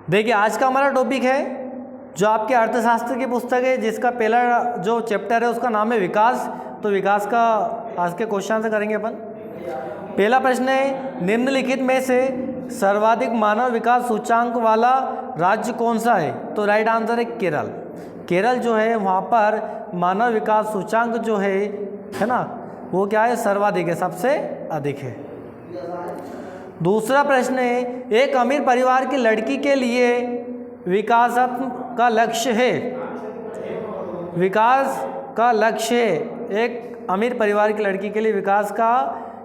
देखिए आज का हमारा टॉपिक है जो आपके अर्थशास्त्र की पुस्तक है, जिसका पहला जो चैप्टर है उसका नाम है विकास। तो विकास का आज के क्वेश्चन से करेंगे अपन। पहला प्रश्न है, निम्नलिखित में से सर्वाधिक मानव विकास सूचांक वाला राज्य कौन सा है? तो राइट आंसर है केरल। केरल जो है वहाँ पर मानव विकास सूचांक जो है ना, वो क्या है? सर्वाधिक है, सबसे अधिक है। दूसरा प्रश्न है, एक अमीर परिवार की लड़की के लिए विकासात्मक का लक्ष्य है, विकास का लक्ष्य है, एक अमीर परिवार की लड़की के लिए विकास का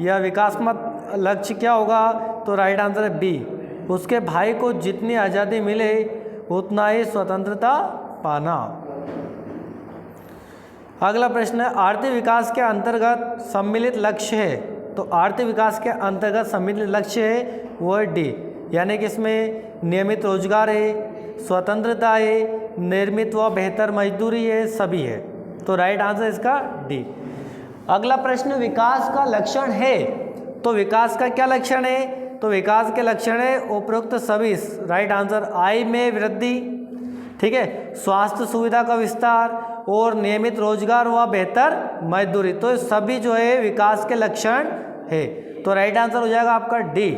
या विकासात्मक लक्ष्य क्या होगा? तो राइट आंसर है बी, उसके भाई को जितनी आज़ादी मिले उतना ही स्वतंत्रता पाना। अगला प्रश्न है, आर्थिक विकास के अंतर्गत सम्मिलित लक्ष्य है। तो आर्थिक विकास के अंतर्गत सम्मिलित लक्ष्य है वो है डी, यानी कि इसमें नियमित रोजगार है, स्वतंत्रता है, निर्मित व बेहतर मजदूरी है, सभी है। तो राइट आंसर इसका डी। अगला प्रश्न, विकास का लक्षण है। तो विकास का क्या लक्षण है? तो विकास के लक्षण है उपरोक्त सभी। राइट आंसर, आय में वृद्धि, ठीक है, स्वास्थ्य सुविधा का विस्तार और नियमित रोजगार व बेहतर मजदूरी। तो सभी जो है विकास के लक्षण है। तो राइट आंसर हो जाएगा आपका डी।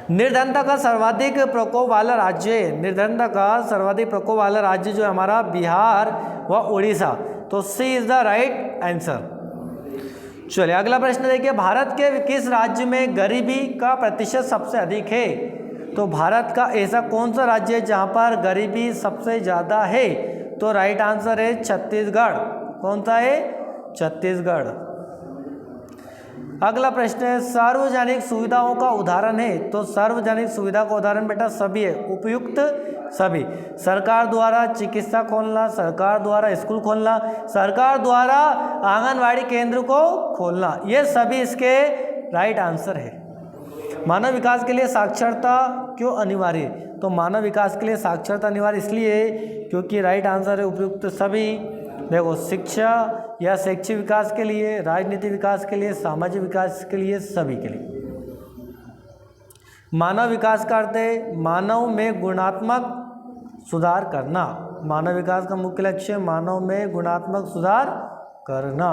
निर्धनता का सर्वाधिक प्रकोप वाला राज्य है। निर्धनता का सर्वाधिक प्रकोप वाला राज्य जो है हमारा बिहार व उड़ीसा। तो सी इज द राइट आंसर। चलिए अगला प्रश्न देखिए, भारत के किस राज्य में गरीबी का प्रतिशत सबसे अधिक है? तो भारत का ऐसा कौन सा राज्य है जहां पर गरीबी सबसे ज़्यादा है? तो राइट आंसर है छत्तीसगढ़। कौन सा है? छत्तीसगढ़। अगला प्रश्न है, सार्वजनिक सुविधाओं का उदाहरण है। तो सार्वजनिक सुविधा का उदाहरण बेटा सभी है, उपयुक्त सभी। सरकार द्वारा चिकित्सा खोलना, सरकार द्वारा स्कूल खोलना, सरकार द्वारा आंगनवाड़ी केंद्र को खोलना, ये सभी इसके राइट आंसर है। मानव विकास के लिए साक्षरता क्यों अनिवार्य है? तो मानव विकास के लिए साक्षरता अनिवार्य इसलिए है क्योंकि राइट आंसर है उपयुक्त सभी। देखो, शिक्षा या शैक्षिक विकास के लिए, राजनीतिक विकास के लिए, सामाजिक विकास के लिए, सभी के लिए। मानव विकास का अर्थ है मानव में गुणात्मक सुधार करना। मानव विकास का मुख्य लक्ष्य मानव में गुणात्मक सुधार करना।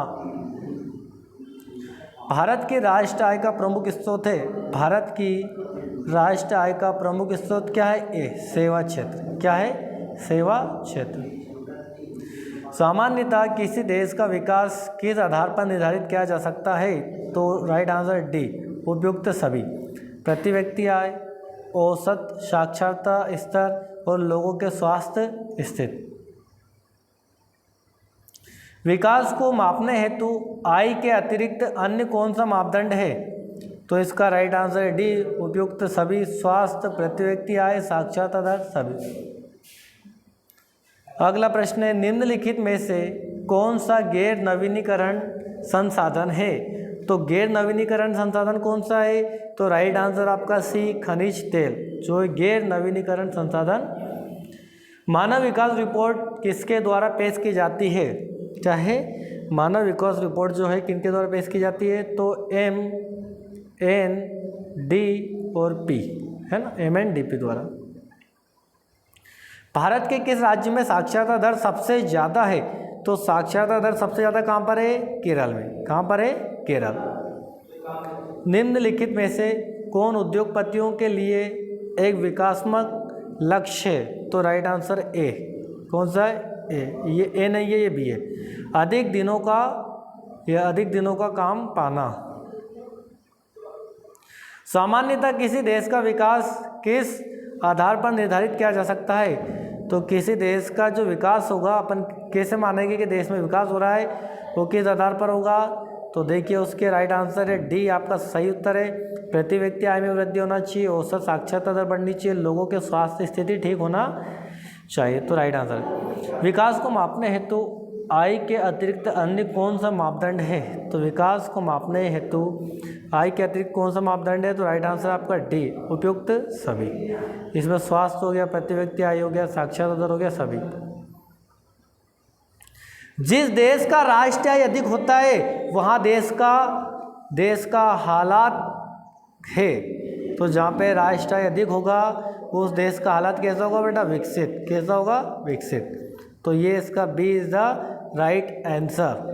भारत की राष्ट्रीय आय का प्रमुख स्रोत है। भारत की राष्ट्रीय आय का प्रमुख स्रोत क्या है? ए, सेवा क्षेत्र। क्या है? सेवा क्षेत्र। सामान्यतः किसी देश का विकास किस आधार पर निर्धारित किया जा सकता है? तो राइट आंसर डी, उपयुक्त सभी। प्रति व्यक्ति आय, औसत साक्षरता स्तर और लोगों के स्वास्थ्य स्थिति। विकास को मापने हेतु आय के अतिरिक्त अन्य कौन सा मापदंड है? तो इसका राइट आंसर है डी, उपयुक्त सभी। स्वास्थ्य, प्रति व्यक्ति आय, साक्षरता दर, सभी। अगला प्रश्न है, निम्नलिखित में से कौन सा गैर नवीनीकरण संसाधन है? तो गैर नवीनीकरण संसाधन कौन सा है? तो राइट आंसर आपका सी, खनिज तेल, जो है गैर नवीनीकरण संसाधन। मानव विकास रिपोर्ट किसके द्वारा पेश की जाती है? चाहे मानव विकास रिपोर्ट जो है किनके द्वारा पेश की जाती है? तो एम एन डी और पी, है ना, MNDP द्वारा। भारत के किस राज्य में साक्षरता दर सबसे ज़्यादा है? तो साक्षरता दर सबसे ज़्यादा कहाँ पर है? केरल में। कहाँ पर है? केरल। निम्नलिखित में से कौन उद्योगपतियों के लिए एक विकासात्मक लक्ष्य है? तो राइट आंसर ए। कौन सा है? ए। ये ए नहीं है, ये बी है। अधिक दिनों का काम पाना। सामान्यतः किसी देश का विकास किस आधार पर निर्धारित किया जा सकता है? तो किसी देश का जो विकास होगा अपन कैसे मानेंगे कि देश में विकास हो रहा है, वो किस आधार पर होगा? तो देखिए उसके राइट आंसर है डी, आपका सही उत्तर है। प्रति व्यक्ति आय में वृद्धि होना चाहिए, औसत साक्षरता दर बढ़नी चाहिए, लोगों के स्वास्थ्य स्थिति ठीक होना चाहिए। तो राइट आंसर। विकास को मापने हेतु आय के अतिरिक्त अन्य कौन सा मापदंड है? तो विकास को मापने हेतु आय के अतिरिक्त कौन सा मापदंड है? तो राइट आंसर आपका डी, उपयुक्त सभी। इसमें स्वास्थ्य हो गया, प्रति व्यक्ति आय हो गया, साक्षरता दर हो गया, सभी। जिस देश का राष्ट्रीय आय अधिक होता है वहाँ देश का हालात है। तो जहाँ पे राष्ट्रीय आय अधिक होगा उस देश का हालात कैसा होगा बेटा? विकसित। कैसा होगा? विकसित। तो ये इसका B is the right answer.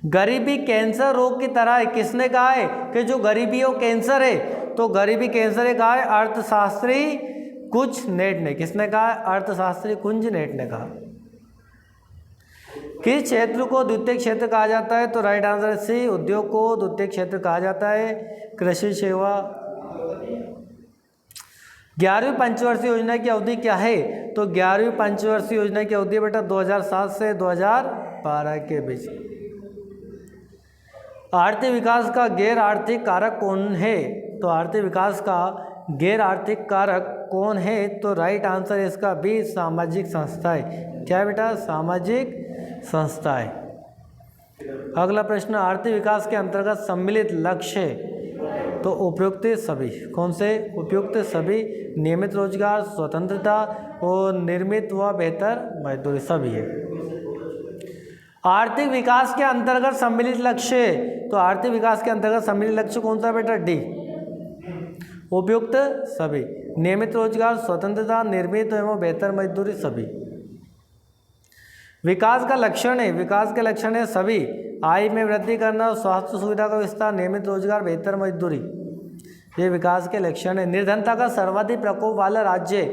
गरीबी कैंसर रोग की तरह है। किसने कहा है कि जो गरीबी हो कैंसर है? तो गरीबी कैंसर है कहा है अर्थशास्त्री कुंज नेट ने। किसने कहा है? अर्थशास्त्री कुंज नेट ने कहा। किस क्षेत्र को द्वितीय क्षेत्र कहा जाता है? तो राइट आंसर सी, उद्योग को द्वितीय क्षेत्र कहा जाता है। कृषि सेवा। 11वीं पंचवर्षीय योजना की अवधि क्या है? तो 11वीं पंचवर्षीय योजना की अवधि बेटा 2007 से 2012 के बीच। आर्थिक विकास का गैर आर्थिक कारक कौन है? तो आर्थिक विकास का गैर आर्थिक कारक कौन है? तो राइट आंसर इसका बी, सामाजिक संस्थाएं। क्या है बेटा? सामाजिक संस्थाएं। अगला प्रश्न, आर्थिक विकास के अंतर्गत सम्मिलित लक्ष्य। तो उपयुक्त सभी। कौन से? उपयुक्त सभी, नियमित रोजगार, स्वतंत्रता और निर्मित व बेहतर मजदूरी सभी है। आर्थिक विकास के अंतर्गत सम्मिलित लक्ष्य। तो आर्थिक विकास के अंतर्गत सम्मिलित लक्ष्य कौन सा बेटा? डी, उपयुक्त सभी, नियमित रोजगार, स्वतंत्रता, निर्मित एवं बेहतर मजदूरी सभी। विकास का लक्षण है, विकास के लक्षण है सभी, आय में वृद्धि करना, स्वास्थ्य सुविधा का विस्तार, नियमित रोजगार, बेहतर मजदूरी, ये विकास के लक्षण है। निर्धनता का सर्वाधिक प्रकोप वाला राज्य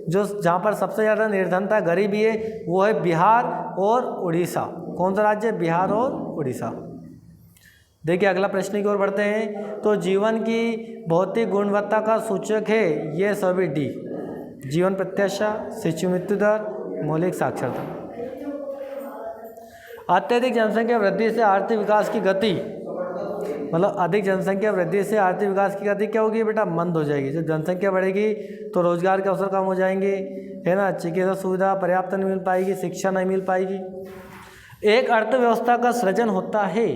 जो जहाँ पर सबसे ज़्यादा निर्धनता गरीबी है वो है बिहार और उड़ीसा। कौन सा राज्य? बिहार और उड़ीसा। देखिए अगला प्रश्न की ओर बढ़ते हैं। तो जीवन की भौतिक गुणवत्ता का सूचक है ये सभी डी, जीवन प्रत्याशा, शिशु मृत्यु दर, मौलिक साक्षरता। अत्यधिक जनसंख्या वृद्धि से आर्थिक विकास की गति, मतलब अधिक जनसंख्या वृद्धि से आर्थिक विकास की गति क्या होगी बेटा? मंद हो जाएगी। जब जनसंख्या बढ़ेगी तो रोजगार के अवसर कम हो जाएंगे, है ना, चिकित्सा सुविधा पर्याप्त नहीं मिल पाएगी, शिक्षा नहीं मिल पाएगी। एक अर्थव्यवस्था का सृजन होता है,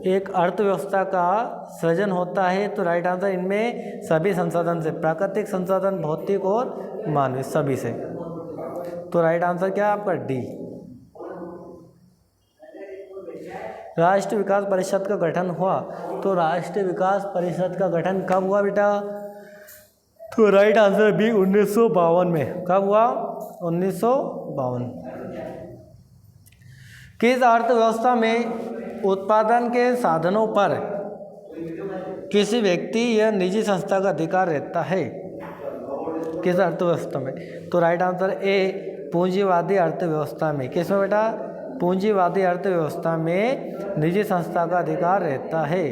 एक अर्थव्यवस्था का सृजन होता है। तो राइट आंसर इनमें सभी संसाधन से, प्राकृतिक संसाधन, भौतिक और मानवीय, सभी से। तो राइट आंसर क्या है आपका? डी। राष्ट्रीय विकास परिषद का गठन हुआ। तो राष्ट्रीय विकास परिषद का गठन कब हुआ बेटा? तो राइट आंसर बी, 1952 में। कब हुआ? 1952। किस अर्थव्यवस्था में उत्पादन के साधनों पर किसी व्यक्ति या निजी संस्था का अधिकार रहता है? किस अर्थव्यवस्था में? तो राइट आंसर ए, पूंजीवादी अर्थव्यवस्था में। किस में बेटा? पूंजीवादी अर्थव्यवस्था में निजी संस्था का अधिकार रहता है।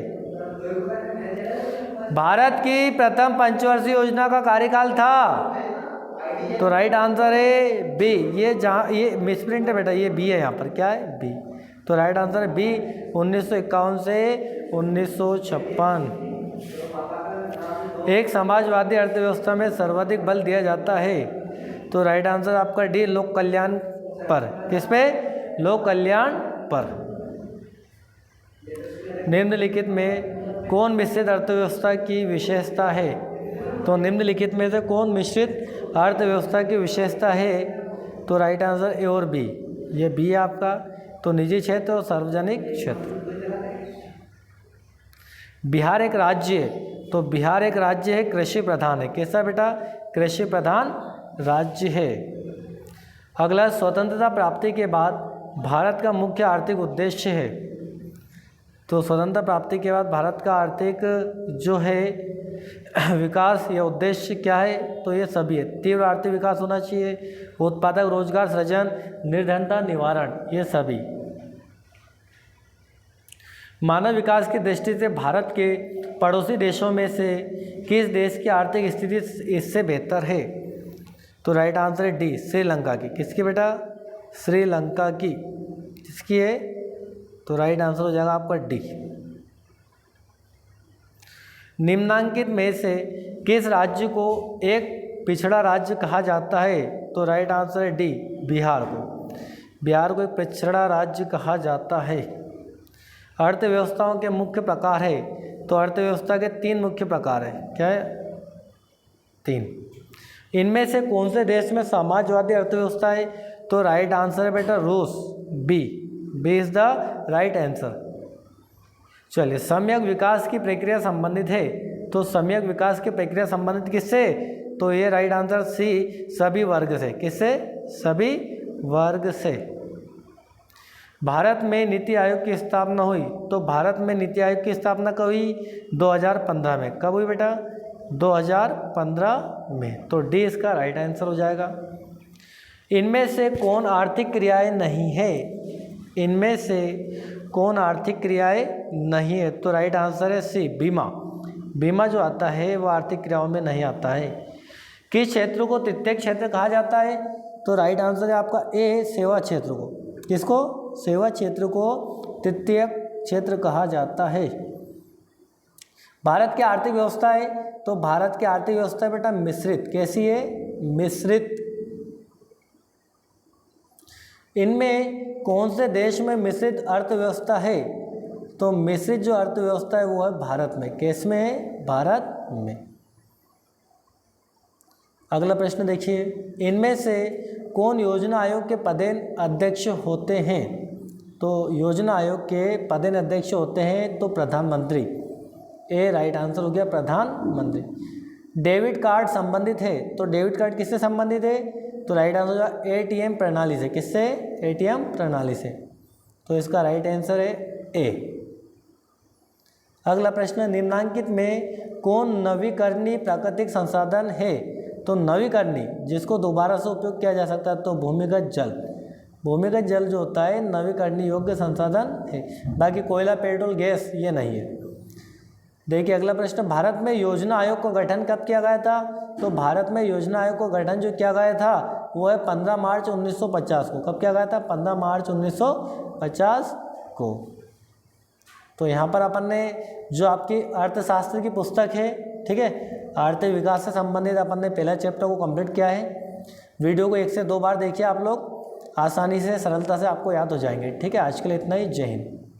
भारत की प्रथम पंचवर्षीय योजना का कार्यकाल था। तो राइट आंसर है बी। ये जहाँ ये मिसप्रिंट है बेटा, ये बी है, यहाँ पर क्या है? बी। तो राइट आंसर है बी, 1951 से 1956। एक समाजवादी अर्थव्यवस्था में सर्वाधिक बल दिया जाता है। तो राइट आंसर आपका डी, लोक कल्याण पर। किस पे? लोक कल्याण पर। निम्नलिखित में कौन मिश्रित अर्थव्यवस्था की विशेषता है? तो निम्नलिखित में से कौन मिश्रित अर्थव्यवस्था की विशेषता है? तो राइट आंसर ए और बी। ये बी है आपका। तो निजी क्षेत्र और सार्वजनिक क्षेत्र। बिहार एक राज्य है। तो बिहार एक राज्य है, कृषि प्रधान है। कैसा बेटा? कृषि प्रधान राज्य है। अगला, स्वतंत्रता प्राप्ति के बाद भारत का मुख्य आर्थिक उद्देश्य है। तो स्वतंत्रता प्राप्ति के बाद भारत का आर्थिक जो है विकास या उद्देश्य क्या है? तो ये सभी है। तीव्र आर्थिक विकास होना चाहिए, उत्पादक रोजगार सृजन, निर्धनता निवारण, ये सभी। मानव विकास की दृष्टि से भारत के पड़ोसी देशों में से किस देश की आर्थिक स्थिति इससे बेहतर है? तो राइट आंसर है डी, श्रीलंका की। किसकी बेटा? श्रीलंका की। किसकी है? तो राइट आंसर हो जाएगा आपका डी। निम्नांकित में से किस राज्य को एक पिछड़ा राज्य कहा जाता है? तो राइट आंसर है डी, बिहार को। बिहार को एक पिछड़ा राज्य कहा जाता है। अर्थव्यवस्थाओं के मुख्य प्रकार है। तो अर्थव्यवस्था के 3 मुख्य प्रकार है। क्या है? 3। इनमें से कौन से देश में समाजवादी अर्थव्यवस्था है? तो राइट आंसर है बेटा रूस, B. B is the right answer. चलिए, सम्यक विकास की प्रक्रिया संबंधित है। तो सम्यक विकास की प्रक्रिया संबंधित किससे? तो ये राइट आंसर सी, सभी वर्ग से। किससे? सभी वर्ग से। भारत में नीति आयोग की स्थापना हुई, तो भारत में नीति आयोग की स्थापना कब हुई? 2015 में। कब हुई बेटा? 2015 में। तो डी इसका राइट आंसर हो जाएगा। इनमें से कौन आर्थिक क्रियाएं नहीं है? इनमें से कौन आर्थिक क्रियाएं नहीं है? तो राइट आंसर है सी, बीमा। बीमा जो आता है वो आर्थिक क्रियाओं में नहीं आता है। किस क्षेत्र को तृतीय क्षेत्र कहा जाता है? तो राइट आंसर है आपका ए, सेवा क्षेत्र को। किसको? सेवा क्षेत्र को तृतीय क्षेत्र कहा जाता है। भारत की आर्थिक व्यवस्था है, तो भारत की आर्थिक व्यवस्था बेटा मिश्रित। कैसी है? मिश्रित। इनमें कौन से देश में मिश्रित अर्थव्यवस्था है? तो मिश्रित जो अर्थव्यवस्था है वो है भारत में। किस में है? भारत में। अगला प्रश्न देखिए, इनमें से कौन योजना आयोग के पदेन अध्यक्ष होते हैं? तो योजना आयोग के पदेन अध्यक्ष होते हैं तो प्रधानमंत्री। ए राइट आंसर हो गया, प्रधानमंत्री। डेबिट कार्ड संबंधित है, तो डेबिट कार्ड किससे संबंधित है? तो राइट आंसर हो जाएगा एटीएम प्रणाली से। किससे? एटीएम प्रणाली से। तो इसका राइट आंसर है ए। अगला प्रश्न, निम्नांकित में कौन नवीकरणीय प्राकृतिक संसाधन है? तो नवीकरणीय जिसको दोबारा से उपयोग किया जा सकता है, तो भूमिगत जल। भूमिगत जल जो होता है नवीकरणीय योग्य संसाधन है। बाकी कोयला, पेट्रोल, गैस ये नहीं है। देखिए अगला प्रश्न, भारत में योजना आयोग का गठन कब किया गया था? तो भारत में योजना आयोग का गठन जो किया गया था वो है 15 मार्च 1950 को। कब किया गया था? 15 मार्च 1950 को। तो यहाँ पर अपन ने जो आपकी अर्थशास्त्र की पुस्तक है, ठीक है, आर्थिक विकास से संबंधित अपन ने पहला चैप्टर को कंप्लीट किया है। वीडियो को 1 से 2 बार देखिए आप लोग, आसानी से सरलता से आपको याद हो जाएंगे। ठीक है, आज के लिए इतना ही। जय हिंद।